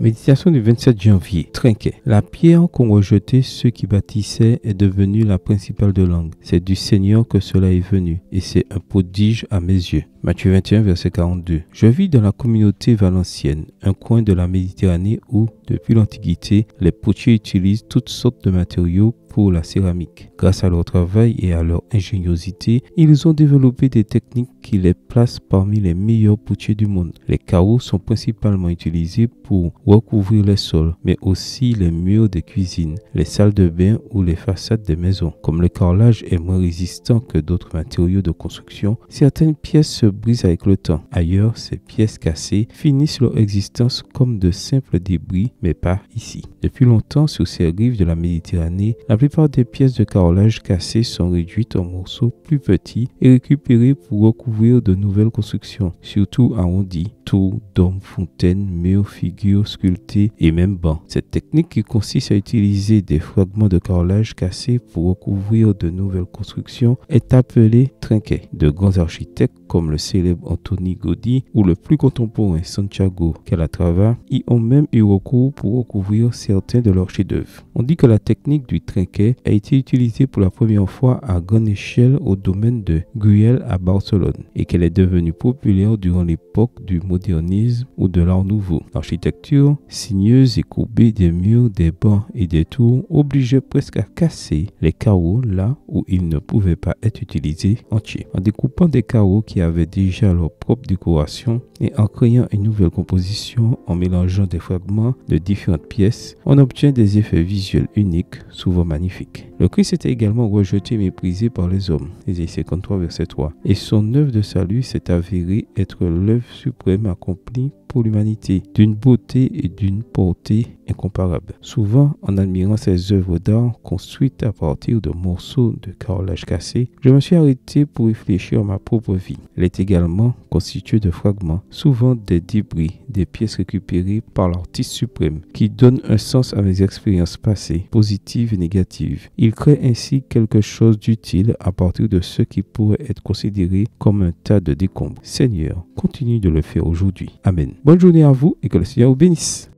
Méditation du 27 janvier. Trinquet. La pierre qu'ont rejetée ceux qui bâtissaient est devenue la principale de langue. C'est du Seigneur que cela est venu, et c'est un prodige à mes yeux. Matthieu 21, verset 42. Je vis dans la communauté valencienne, un coin de la Méditerranée où, depuis l'Antiquité, les potiers utilisent toutes sortes de matériaux pour la céramique. Grâce à leur travail et à leur ingéniosité, ils ont développé des techniques qui les placent parmi les meilleurs potiers du monde. Les carreaux sont principalement utilisés pour recouvrir les sols, mais aussi les murs des cuisines, les salles de bain ou les façades des maisons. Comme le carrelage est moins résistant que d'autres matériaux de construction, certaines pièces se brisent avec le temps. Ailleurs, ces pièces cassées finissent leur existence comme de simples débris, mais pas ici. Depuis longtemps, sur ces rives de la Méditerranée, la plupart des pièces de carrelage cassées sont réduites en morceaux plus petits et récupérées pour recouvrir de nouvelles constructions, surtout arrondies, tours, dômes, fontaines, murs, figures sculptées et même bancs. Cette technique qui consiste à utiliser des fragments de carrelage cassés pour recouvrir de nouvelles constructions est appelée trinquet. De grands architectes comme le célèbre Antoni Gaudí ou le plus contemporain Santiago Calatrava y ont même eu recours pour recouvrir certains de leurs chefs-d'œuvre. On dit que la technique du trinquet a été utilisée pour la première fois à grande échelle au domaine de Güell à Barcelone et qu'elle est devenue populaire durant l'époque du modernisme ou de l'art nouveau. L'architecture sinueuse et courbée des murs, des bancs et des tours obligeait presque à casser les carreaux là où ils ne pouvaient pas être utilisés entiers. En découpant des carreaux qui avaient déjà leur propre décoration et en créant une nouvelle composition en mélangeant des fragments de différentes pièces, on obtient des effets visuels uniques, souvent magnifiques. Le Christ était également rejeté et méprisé par les hommes, Ésaïe 53, verset 3, et son œuvre de salut s'est avérée être l'œuvre suprême accomplie pour l'humanité, d'une beauté et d'une portée incomparables. Souvent, en admirant ces œuvres d'art construites à partir de morceaux de carrelage cassé, je me suis arrêté pour réfléchir à ma propre vie. Elle est également constituée de fragments, souvent des débris, des pièces récupérées par l'artiste suprême, qui donnent un sens à mes expériences passées, positives et négatives. Il crée ainsi quelque chose d'utile à partir de ce qui pourrait être considéré comme un tas de décombres. Seigneur, continue de le faire aujourd'hui. Amen. Bonne journée à vous et que le Seigneur vous bénisse.